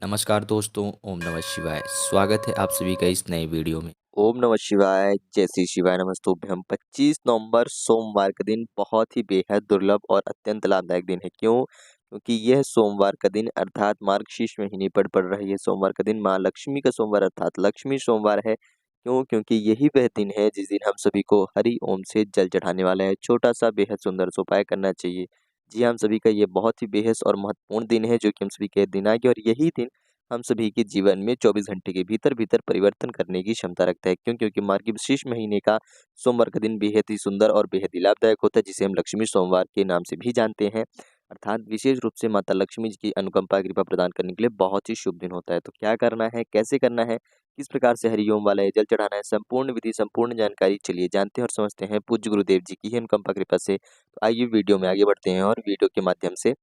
नमस्कार दोस्तों, ओम नमः शिवाय। स्वागत है आप सभी का इस नए वीडियो में। ओम नमः शिवाय, जय श्री शिवाय नमस्तुभ्यम। 25 नवंबर सोमवार का दिन बहुत ही बेहद दुर्लभ और अत्यंत लाभदायक दिन है। क्यों? क्योंकि यह सोमवार का दिन अर्थात मार्गशीर्ष महीने पर पड़ रही है सोमवार का दिन, माँ लक्ष्मी का सोमवार अर्थात लक्ष्मी सोमवार है। क्यों? क्योंकि यही वह दिन है जिस दिन हम सभी को हरि ओम से जल चढ़ाने वाला है। छोटा-सा बेहद सुंदर सा उपाय करना चाहिए। जी हाँ, हम सभी का ये बहुत ही बेहद और महत्वपूर्ण दिन है जो कि हम सभी के दिन आ गया और यही दिन हम सभी के जीवन में 24 घंटे के भीतर-भीतर परिवर्तन करने की क्षमता रखता है। क्यों? क्योंकि मार्गशीर्ष महीने का सोमवार का दिन बेहद ही सुंदर और बेहद ही लाभदायक होता है, जिसे हम लक्ष्मी सोमवार के नाम से भी जानते हैं। अर्थात विशेष रूप से माता लक्ष्मी जी की अनुकंपा कृपा प्रदान करने के लिए बहुत ही शुभ दिन होता है। तो क्या करना है, कैसे करना है, किस प्रकार से हरि ओम वाला ये जल चढ़ाना है, संपूर्ण विधि, संपूर्ण जानकारी चलिए जानते हैं और समझते हैं पूज्य गुरुदेव जी की ही अनुकंपा कृपा से। तो आइए वीडियो में आगे बढ़ते हैं और वीडियो के माध्यम से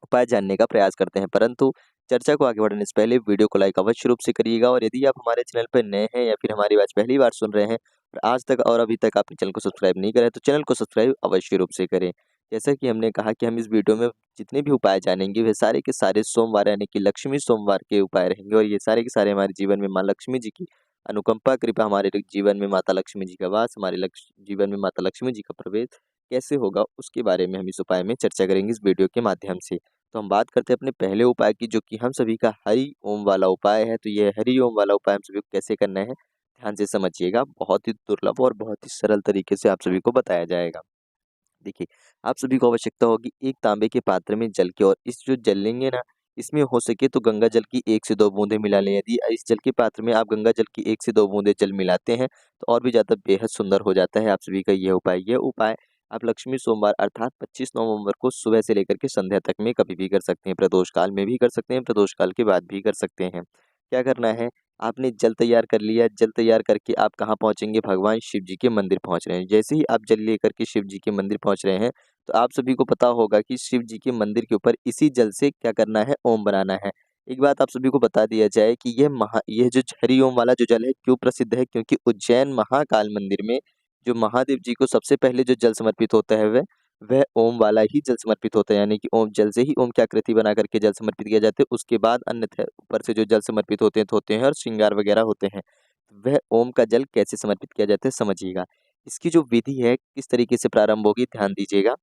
उपाय जानने का प्रयास करते हैं। परंतु चर्चा को आगे बढ़ाने से पहले वीडियो को लाइक अवश्य रूप से करिएगा और यदि आप हमारे चैनल पर नए हैं या फिर हमारी आवाज़ पहली बार सुन रहे हैं और आज तक और अभी तक आपने चैनल को सब्सक्राइब नहीं करा है, तो चैनल को सब्सक्राइब अवश्य रूप से करें। जैसा कि हमने कहा कि हम इस वीडियो में जितने भी उपाय जानेंगे वे सारे के सारे सोमवार यानी कि लक्ष्मी सोमवार के उपाय रहेंगे और ये सारे के सारे हमारे जीवन में माँ लक्ष्मी जी की अनुकंपा कृपा, हमारे जीवन में माता लक्ष्मी जी का वास, हमारे जीवन में माता लक्ष्मी जी का प्रवेश कैसे होगा उसके बारे में हम इस उपाय में चर्चा करेंगे इस वीडियो के माध्यम से। तो हम बात करते हैं अपने पहले उपाय की, जो कि हम सभी का हरि ओम वाला उपाय है। तो ये हरि ओम वाला उपाय हम सभी को कैसे करना है, ध्यान से समझिएगा। बहुत ही दुर्लभ और बहुत ही सरल तरीके से आप सभी को बताया जाएगा। देखिए, आप सभी को आवश्यकता होगी एक तांबे के पात्र में जल की, और इस जो जल लेंगे ना, इसमें हो सके तो गंगा जल की 1 से 2 बूंदें मिला लें। यदि इस जल के पात्र में आप गंगा जल की 1 से 2 बूंदें जल मिलाते हैं, तो और भी ज़्यादा बेहद सुंदर हो जाता है आप सभी का ये उपाय। ये उपाय आप लक्ष्मी सोमवार अर्थात 25 नवंबर को सुबह से लेकर के संध्या तक में कभी भी कर सकते हैं। प्रदोष काल में भी कर सकते हैं, प्रदोष काल के बाद भी कर सकते हैं। क्या करना है, आपने जल तैयार कर लिया, जल तैयार करके आप कहाँ पहुँचेंगे, भगवान शिव जी के मंदिर पहुँच रहे हैं। जैसे ही आप जल लेकर के शिव जी के मंदिर पहुँच रहे हैं, तो आप सभी को पता होगा कि शिव जी के मंदिर के ऊपर इसी जल से क्या करना है, ओम बनाना है। एक बात आप सभी को बता दिया जाए कि ये जो हरि ओम वाला जो जल है क्यों प्रसिद्ध है, क्योंकि उज्जैन महाकाल मंदिर में जो महादेव जी को सबसे पहले जो जल समर्पित होता है वह ओम वाला ही जल समर्पित होता है। यानी कि ओम जल से ही ओम की आकृति बना करके जल समर्पित किया जाता है। उसके बाद अन्यथा ऊपर से जो जल समर्पित होते हैं और श्रृंगार वगैरह होते हैं। वह ओम का जल कैसे समर्पित किया जाता है, समझिएगा। इसकी जो विधि है किस तरीके से प्रारंभ होगी, ध्यान दीजिएगा।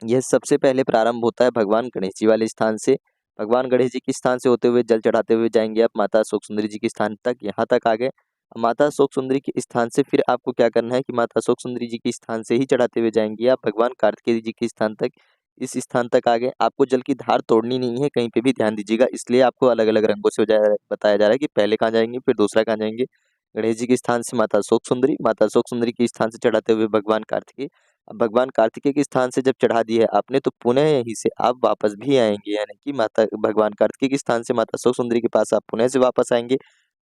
यह सबसे पहले प्रारंभ होता है भगवान गणेश जी वाले स्थान से। भगवान गणेश जी के स्थान से होते हुए जल चढ़ाते हुए जाएँगे आप माता अशोक सुंदरी जी के स्थान तक, यहाँ तक आ गए। माता अशोक सुंदरी के स्थान से फिर आपको क्या करना है कि माता अशोक सुंदरी जी के स्थान से ही चढ़ाते हुए जाएँगे आप भगवान कार्तिकेय जी के स्थान तक। इस स्थान तक आ गए, आपको जल की धार तोड़नी नहीं है कहीं पे भी, ध्यान दीजिएगा। इसलिए आपको अलग-अलग रंगों से बताया जा रहा है कि पहले कहाँ जाएँगे, फिर दूसरा कहाँ जाएँगे। गणेश जी के स्थान से माता अशोक सुंदरी के स्थान से चढ़ाते हुए भगवान कार्तिकेय। अब भगवान कार्तिकेय के स्थान से जब चढ़ा दी है आपने, तो पुनः यहीं से आप वापस भी आएँगे, यानी कि माता भगवान कार्तिकेय के स्थान से माता अशोक सुंदरी के पास आप पुनः से वापस आएँगे।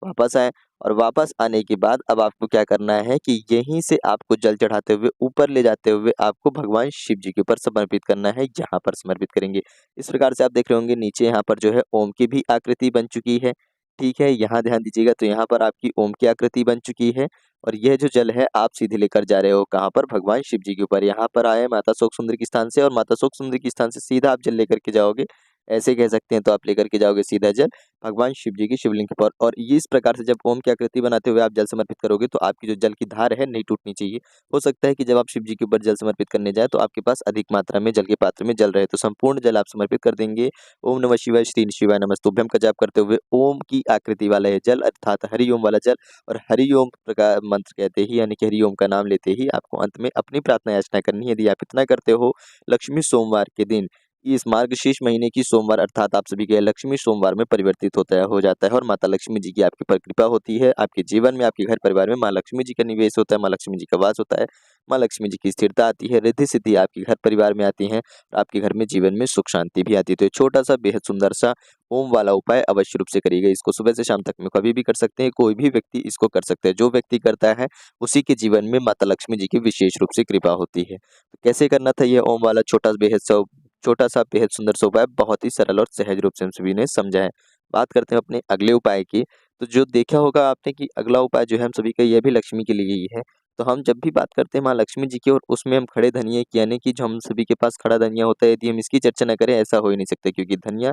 वापस आए और वापस आने के बाद अब आपको क्या करना है कि यहीं से आपको जल चढ़ाते हुए ऊपर ले जाते हुए आपको भगवान शिव जी के ऊपर समर्पित करना है, यहाँ पर समर्पित करेंगे। इस प्रकार से आप देख रहे होंगे नीचे यहाँ पर जो है ओम की भी आकृति बन चुकी है। ठीक है, यहाँ ध्यान दीजिएगा, तो यहाँ पर आपकी ओम की आकृति बन चुकी है और यह जो जल है आप सीधे लेकर जा रहे हो कहाँ पर, भगवान शिव जी के ऊपर। यहाँ पर आए माता शोक सुंदरी के स्थान से और माता शोक सुंदरी के स्थान से सीधा आप जल लेकर के जाओगे। ऐसे कह सकते हैं, तो आप लेकर के जाओगे सीधा जल भगवान शिव जी की शिवलिंग के ऊपर, और ये इस प्रकार से जब ओम की आकृति बनाते हुए आप जल समर्पित करोगे तो आपकी जो जल की धार है नहीं टूटनी चाहिए। हो सकता है कि जब आप शिव जी के ऊपर जल समर्पित करने जाए तो आपके पास अधिक मात्रा में जल के पात्र में जल रहे, तो संपूर्ण जल आप समर्पित कर देंगे। ओम नमः शिवाय, श्री शिवाय नमस्तुभ्यम का जाप करते हुए ओम की आकृति वाला ये जल अर्थात हरि ओम वाला जल, और हरि ओम प्रकार मंत्र कहते ही यानी कि हरि ओम का नाम लेते ही आपको अंत में अपनी प्रार्थना याचना करनी है। यदि आप इतना करते हो लक्ष्मी सोमवार के दिन, इस मार्गशीर्ष महीने की सोमवार अर्थात आप सभी के लक्ष्मी सोमवार में परिवर्तित हो जाता है और माता लक्ष्मी जी की आपके पर कृपा होती है। आपके जीवन में, आपके घर परिवार में माँ लक्ष्मी जी का निवेश होता है, माँ लक्ष्मी जी का वास होता है, माँ लक्ष्मी जी की स्थिरता आती है, रिद्धि सिद्धि आपके घर परिवार में आती है और आपके घर में जीवन में सुख शांति भी आती है। तो ये छोटा सा बेहद सुंदर सा ओम वाला उपाय अवश्य रूप से करिएगा। इसको सुबह से शाम तक में कभी भी कर सकते हैं, कोई भी व्यक्ति इसको कर सकता है। जो व्यक्ति करता है उसी के जीवन में माता लक्ष्मी जी की विशेष रूप से कृपा होती है। तो कैसे करना था ये ओम वाला छोटा सा बेहद सुंदर सा उपाय, बहुत ही सरल और सहज रूप से हम सभी ने समझा है। बात करते हैं अपने अगले उपाय की। तो जो देखा होगा आपने कि अगला उपाय जो है हम सभी का, यह भी लक्ष्मी के लिए ही है। तो हम जब भी बात करते हैं माँ लक्ष्मी जी की और उसमें हम खड़े धनिये की, यानी कि जो हम सभी के पास खड़ा धनिया होता है, यदि हम इसकी चर्चा न करें ऐसा हो ही नहीं सकता, क्योंकि धनिया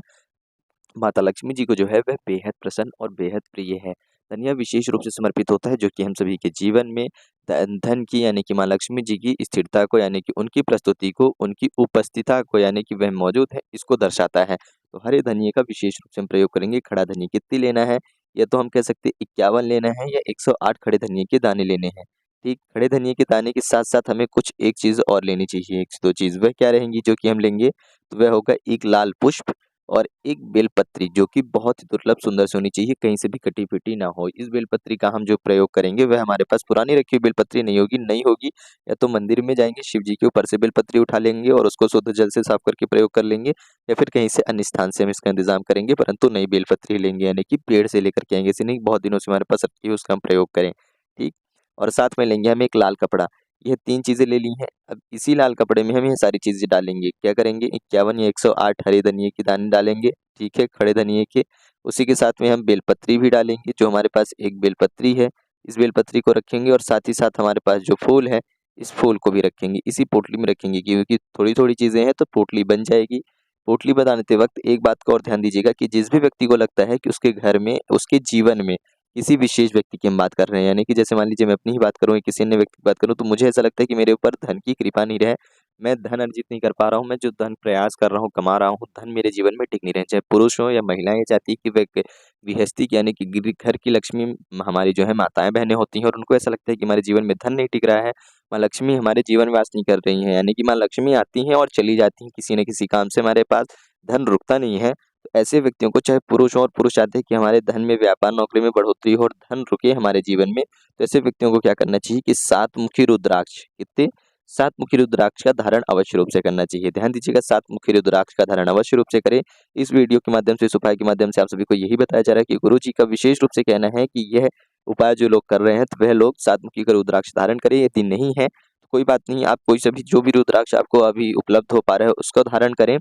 माता लक्ष्मी जी को जो है वह बेहद प्रसन्न और बेहद प्रिय है। धनिया विशेष रूप से समर्पित होता है जो कि हम सभी के जीवन में धन की यानी कि माँ लक्ष्मी जी की स्थिरता को यानी कि उनकी प्रस्तुति को, उनकी उपस्थिति को यानी कि वह मौजूद है, इसको दर्शाता है। तो हरे धनिये का विशेष रूप से हम प्रयोग करेंगे। खड़ा धनिया कितनी लेना है? या तो हम कह सकते हैं 51 लेना है या 108 खड़े धनिये के दाने लेने हैं। ठीक, खड़े धनिये के दाने के साथ-साथ हमें कुछ एक चीज़ और लेनी चाहिए, 1 से 2 चीज़। वह क्या रहेंगी जो कि हम लेंगे? तो वह होगा एक लाल पुष्प और एक बेलपत्री जो कि बहुत ही दुर्लभ सुंदर से होनी चाहिए, कहीं से भी कटी-फटी ना हो। इस बेलपत्री का हम जो प्रयोग करेंगे वह हमारे पास पुरानी रखी हुई बेलपत्री नहीं होगी, नई होगी। या तो मंदिर में जाएँगे, शिव जी के ऊपर से बेलपत्री उठा लेंगे और उसको शुद्ध जल से साफ करके प्रयोग कर लेंगे, या फिर कहीं से अन्य स्थान से हम इसका इंतज़ाम करेंगे, परंतु नई बेलपत्री लेंगे यानी कि पेड़ से लेकर के आएँगे। ऐसे नहीं बहुत दिनों से हमारे पास रखी है उसका हम प्रयोग करें, ठीक? और साथ में लेंगे हम एक लाल कपड़ा। यह 3 चीज़ें ले ली हैं। अब इसी लाल कपड़े में हम ये सारी चीज़ें डालेंगे। क्या करेंगे? 51 या 108 हरे धनिये के दाने डालेंगे, ठीक है, खड़े धनिये के। उसी के साथ में हम बेलपत्री भी डालेंगे, जो हमारे पास एक बेलपत्री है, इस बेलपत्री को रखेंगे और साथ ही साथ हमारे पास जो फूल है, इस फूल को भी रखेंगे। इसी पोटली में रखेंगे क्योंकि थोड़ी-थोड़ी चीज़ें हैं तो पोटली बन जाएगी। पोटली बनाते वक़्त एक बात का और ध्यान दीजिएगा कि जिस भी व्यक्ति को लगता है कि उसके घर में, उसके जीवन में किसी विशेष व्यक्ति की हम बात कर रहे हैं, यानी कि जैसे मान लीजिए मैं अपनी ही बात करूँ या किसी अन्य व्यक्ति की बात करूँ, तो मुझे ऐसा लगता है कि मेरे ऊपर धन की कृपा नहीं रहे, मैं धन अर्जित नहीं कर पा रहा हूँ, मैं जो धन प्रयास कर रहा हूँ, कमा रहा हूँ, धन मेरे जीवन में टिक नहीं रहे। चाहे पुरुष हो या महिलाएँ, ये चाहती है कि वह एक गृहस्थी की यानी कि घर की लक्ष्मी हमारी जो है माताएँ-बहनें होती हैं और उनको ऐसा लगता है कि हमारे जीवन में धन नहीं टिक रहा है, माँ लक्ष्मी हमारे जीवन में वास नहीं कर रही हैं, यानी कि माँ लक्ष्मी आती हैं और चली जाती हैं किसी न किसी काम से, हमारे पास धन रुकता नहीं है। तो ऐसे व्यक्तियों को, चाहे पुरुष हो और पुरुष चाहते हैं कि हमारे धन में, व्यापार, नौकरी में बढ़ोतरी हो और धन रुके हमारे जीवन में, तो ऐसे व्यक्तियों को क्या करना चाहिए कि 7 मुखी रुद्राक्ष, कितने? 7 मुखी रुद्राक्ष का धारण अवश्य रूप से करना चाहिए। ध्यान दीजिएगा, 7 मुखी रुद्राक्ष का धारण अवश्य रूप से करें। इस वीडियो के माध्यम से, इस उपाय के माध्यम से आप सभी को यही बताया जा रहा है कि गुरु जी का विशेष रूप से कहना है कि यह उपाय जो लोग कर रहे हैं, तो वह लोग 7 मुखी का रुद्राक्ष धारण करें। यदि नहीं है, तो कोई बात नहीं, आप कोई सा भी जो भी रुद्राक्ष आपको अभी उपलब्ध हो पा रहा है, उसका धारण करें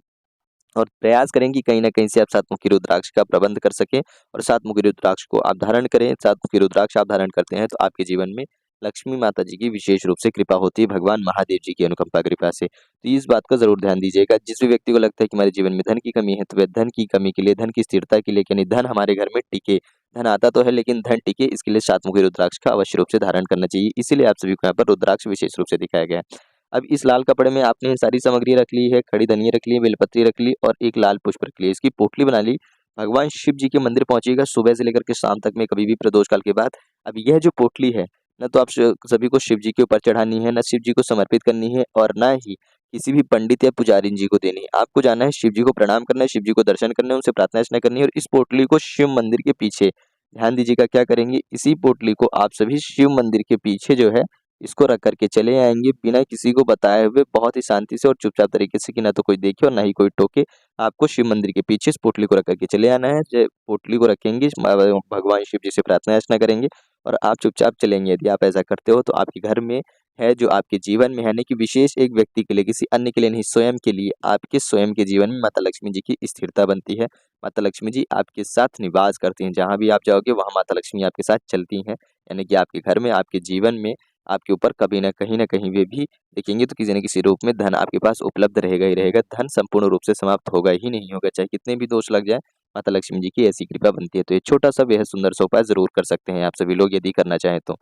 और प्रयास करें कि कहीं न कहीं से आप 7 मुखी रुद्राक्ष का प्रबंध कर सकें और 7 मुखी रुद्राक्ष को आप धारण करें। 7 मुखी रुद्राक्ष आप धारण करते हैं तो आपके जीवन में लक्ष्मी माता जी की विशेष रूप से कृपा होती है, भगवान महादेव जी की अनुकंपा कृपा से। तो इस बात का ज़रूर ध्यान दीजिएगा। जिस भी व्यक्ति को लगता है कि हमारे जीवन में धन की कमी है, तो वह धन की कमी के लिए, धन की स्थिरता के लिए, यानी धन हमारे घर में टिके, धन आता तो है लेकिन धन टिके, इसके लिए 7 मुखी रुद्राक्ष का अवश्य रूप से धारण करना चाहिए। इसीलिए आप सभी को यहाँ पर रुद्राक्ष विशेष रूप से दिखाया गया है। अब इस लाल कपड़े में आपने ये सारी सामग्री रख ली है, खड़ी धनिया रख ली है, बेलपत्री रख ली और एक लाल पुष्प रख लिया। इसकी पोटली बना ली। भगवान शिव जी के मंदिर पहुँचिएगा सुबह से लेकर के शाम तक में, कभी भी प्रदोष काल के बाद। अब यह जो पोटली है, ना तो आप सभी को शिव जी के ऊपर चढ़ानी है, ना शिव जी को समर्पित करनी है और ना ही किसी भी पंडित या पुजारी जी को देनी है। आपको जाना है, शिव जी को प्रणाम करना है, शिव जी को दर्शन करने हैं, उनसे प्रार्थना अर्चना करनी है और इस पोटली को शिव मंदिर के पीछे, ध्यान दीजिएगा क्या करेंगे, इसी पोटली को आप सभी शिव मंदिर के पीछे जो है इसको रख कर के चले आएँगे बिना किसी को बताए हुए, बहुत ही शांति से और चुपचाप तरीके से, कि ना तो कोई देखे और ना ही कोई टोके। आपको शिव मंदिर के पीछे इस पोटली को रख कर के चले आना है। पोटली को रखेंगे, भगवान शिव जी से प्रार्थना अर्चना करेंगे और आप चुपचाप चलेंगे। यदि आप ऐसा करते हो तो आपके घर में है, जो आपके जीवन में है, ना कि विशेष एक व्यक्ति के लिए, किसी अन्य के लिए नहीं, स्वयं के लिए, आपके स्वयं के जीवन में माता लक्ष्मी जी की स्थिरता बनती है। माता लक्ष्मी जी आपके साथ निवास करती हैं। जहाँ भी आप जाओगे वहाँ माता लक्ष्मी आपके साथ चलती हैं। यानी कि आपके घर में, आपके जीवन में, आपके ऊपर कभी न कहीं वे भी देखेंगे तो किसी न किसी रूप में धन आपके पास उपलब्ध रहेगा ही रहेगा। धन संपूर्ण रूप से समाप्त होगा ही नहीं होगा, चाहे कितने भी दोष लग जाए, माता लक्ष्मी जी की ऐसी कृपा बनती है। तो ये छोटा-सा बेहद सुंदर सा उपाय ज़रूर कर सकते हैं आप सभी लोग, यदि करना चाहें तो।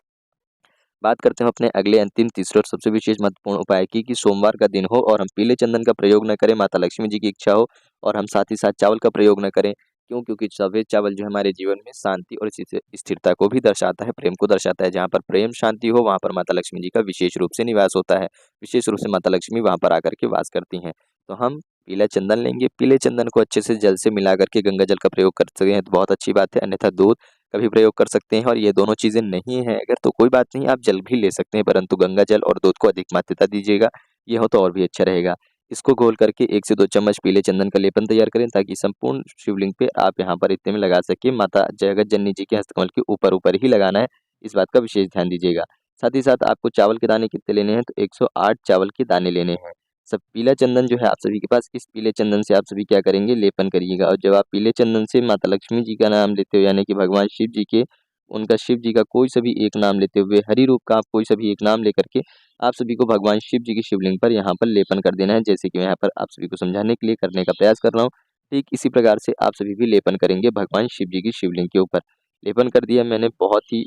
बात करते हैं अपने अगले अंतिम तीसरे और सबसे विशेष महत्वपूर्ण उपाय की, कि सोमवार का दिन हो और हम पीले चंदन का प्रयोग न करें, माता लक्ष्मी जी की इच्छा हो, और हम साथ ही साथ चावल का प्रयोग न करें। क्यों? क्योंकि सफ़ेद चावल जो है हमारे जीवन में शांति और स्थिरता को भी दर्शाता है, प्रेम को दर्शाता है। जहाँ पर प्रेम शांति हो वहाँ पर माता लक्ष्मी जी का विशेष रूप से निवास होता है। विशेष रूप से माता लक्ष्मी वहाँ पर आकर के वास करती हैं। तो हम पीला चंदन लेंगे, पीले चंदन को अच्छे से जल से मिला करके गंगा जल का प्रयोग कर सकते हैं तो बहुत अच्छी बात है, अन्यथा दूध का भी प्रयोग कर सकते हैं। और ये दोनों चीज़ें नहीं है अगर, तो कोई बात नहीं, आप जल भी ले सकते हैं, परंतु गंगा जल और दूध को अधिक मान्यता दीजिएगा, ये हो तो और भी अच्छा रहेगा। इसको घोल करके 1 से 2 चम्मच पीले चंदन का लेपन तैयार करें, ताकि संपूर्ण शिवलिंग पे आप यहाँ पर इतने में लगा सकें। माता जगत जननी जी के हस्तकमल के ऊपर-ऊपर ही लगाना है, इस बात का विशेष ध्यान दीजिएगा। साथ ही साथ आपको चावल के दाने कितने लेने हैं, तो 108 चावल के दाने लेने हैं। सब पीला चंदन जो है आप सभी के पास, इस पीले चंदन से आप सभी क्या करेंगे, लेपन करिएगा। और जब आप पीले चंदन से माता लक्ष्मी जी का नाम लेते हो, यानी कि भगवान शिव जी के, उनका शिव जी का कोई सा भी एक नाम लेते हुए, हरि रूप का आप कोई सा भी एक नाम लेकर के आप सभी को भगवान शिव जी की शिवलिंग पर यहाँ पर लेपन कर देना है। जैसे कि मैं यहाँ पर आप सभी को समझाने के लिए करने का प्रयास कर रहा हूँ। ठीक इसी प्रकार से आप सभी भी लेपन करेंगे भगवान शिव जी की शिवलिंग के ऊपर। लेपन कर दिया मैंने, बहुत ही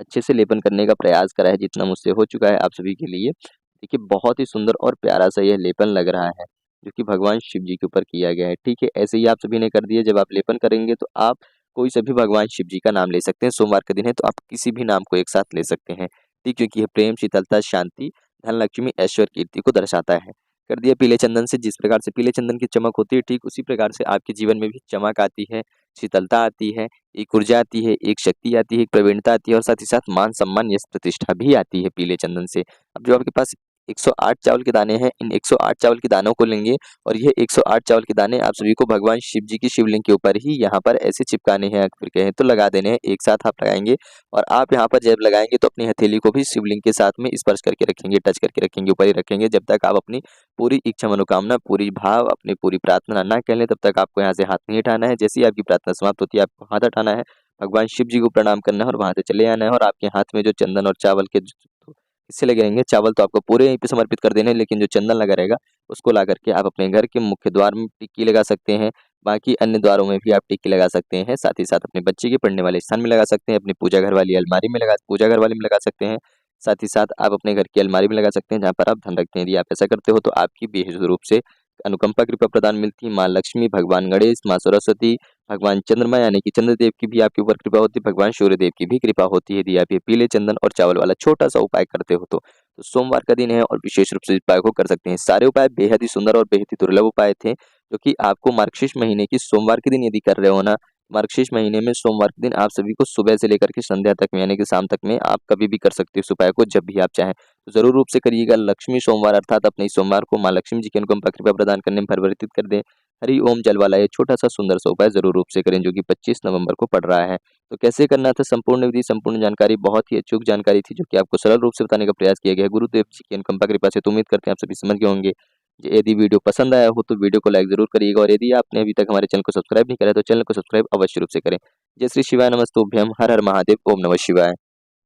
अच्छे से लेपन करने का प्रयास करा है जितना मुझसे हो चुका है आप सभी के लिए। देखिए बहुत ही सुंदर और प्यारा सा यह लेपन लग रहा है, जो कि भगवान शिव जी के ऊपर किया गया है। ठीक है, ऐसे ही आप सभी ने कर दिया। जब आप लेपन करेंगे तो आप कोई सा भी भगवान शिव जी का नाम ले सकते हैं। सोमवार का दिन है तो आप किसी भी नाम को एक साथ ले सकते हैं। ठीक, क्योंकि यह प्रेम, शीतलता, शांति, धन, लक्ष्मी, ऐश्वर्य, कीर्ति को दर्शाता है। कर दिया पीले चंदन से। जिस प्रकार से पीले चंदन की चमक होती है, ठीक उसी प्रकार से आपके जीवन में भी चमक आती है, शीतलता आती है, एक ऊर्जा आती है, एक शक्ति आती है, एक प्रवीणता आती है और साथ ही साथ मान-सम्मान, यश, प्रतिष्ठा भी आती है पीले चंदन से। अब जो आपके पास 108 चावल के दाने हैं, इन 108 चावल के दानों को लेंगे और ये 108 चावल के दाने आप सभी को भगवान शिव जी की शिवलिंग के ऊपर ही यहाँ पर ऐसे चिपकाने हैं, फिर कहें तो लगा देने हैं। एक साथ आप लगाएँगे और आप यहाँ पर जब लगाएँगे तो अपनी हथेली को भी शिवलिंग के साथ में स्पर्श करके रखेंगे, टच करके रखेंगे, ऊपर ही रखेंगे जब तक आप अपनी पूरी इच्छा, मनोकामना, पूरी भाव, अपनी पूरी प्रार्थना ना कह लें, तब तक आपको यहाँ से हाथ नहीं हटाना है। जैसे ही आपकी प्रार्थना समाप्त होती है, आपको हाथ हटाना है, भगवान शिव जी को प्रणाम करना है और वहाँ से चले आना है और आपके हाथ में जो चंदन और चावल के हिस्से लगे रहेंगे, चावल तो आपको पूरे यहीं पे समर्पित कर देने हैं, लेकिन जो चंदन लगा रहेगा, उसको ला करके आप अपने घर के मुख्य द्वार में टिक्की लगा सकते हैं। बाकी अन्य द्वारों में भी आप टिक्की लगा सकते हैं। साथ ही साथ अपने बच्चे के पढ़ने वाले स्थान में लगा सकते हैं, अपनी पूजा घर वाली अलमारी में पूजा घर वाली में लगा सकते हैं। साथ ही साथ आप अपने घर की अलमारी में लगा सकते हैं, जहाँ पर आप धन रखते हैं। यदि आप ऐसा करते हो तो आपकी बेहद रूप से अनुकंपा कृपा प्रदान मिलती है। माँ लक्ष्मी, भगवान गणेश, माँ सरस्वती, भगवान चंद्रमा यानी कि चंद्रदेव की भी आपके ऊपर कृपा होती है, भगवान सूर्यदेव की भी कृपा होती है यदि आप ये पीले चंदन और चावल वाला छोटा-सा उपाय करते हो तो। सोमवार का दिन है और विशेष रूप से इस उपाय को कर सकते हैं। सारे उपाय बेहद ही सुंदर और बेहद ही दुर्लभ उपाय थे, जो कि आपको मार्गशीर्ष महीने की सोमवार के दिन यदि कर रहे हो ना, मार्गशीर्ष महीने में सोमवार के दिन आप सभी को सुबह से लेकर के संध्या तक में यानी कि शाम तक में आप कभी भी कर सकते हो इस उपाय को, जब भी आप चाहें। तो ज़रूर रूप से करिएगा। लक्ष्मी सोमवार अर्थात अपने इस सोमवार को माँ लक्ष्मी जी की अनुकंपा कृपा प्रदान करने में परिवर्तित कर दें। हरि ओम जल वाला ये छोटा-सा सुंदर सा उपाय ज़रूर रूप से करें, जो कि 25 नवंबर को पड़ रहा है। तो कैसे करना था, संपूर्ण विधि, संपूर्ण जानकारी, बहुत ही अचूक जानकारी थी, जो कि आपको सरल रूप से बताने का प्रयास किया गया है गुरुदेव जी की अनुकंपा कृपा से। तो उम्मीद करते हैं आप सभी समझ गए होंगे। यदि वीडियो पसंद आया हो तो वीडियो को लाइक ज़रूर करिएगा और यदि आपने अभी तक हमारे चैनल को सब्सक्राइब नहीं करा है तो चैनल को सब्सक्राइब अवश्य रूप से करें। जय श्री शिवाय नमस्तुभ्यम, हर हर महादेव, ओम नमः शिवाय।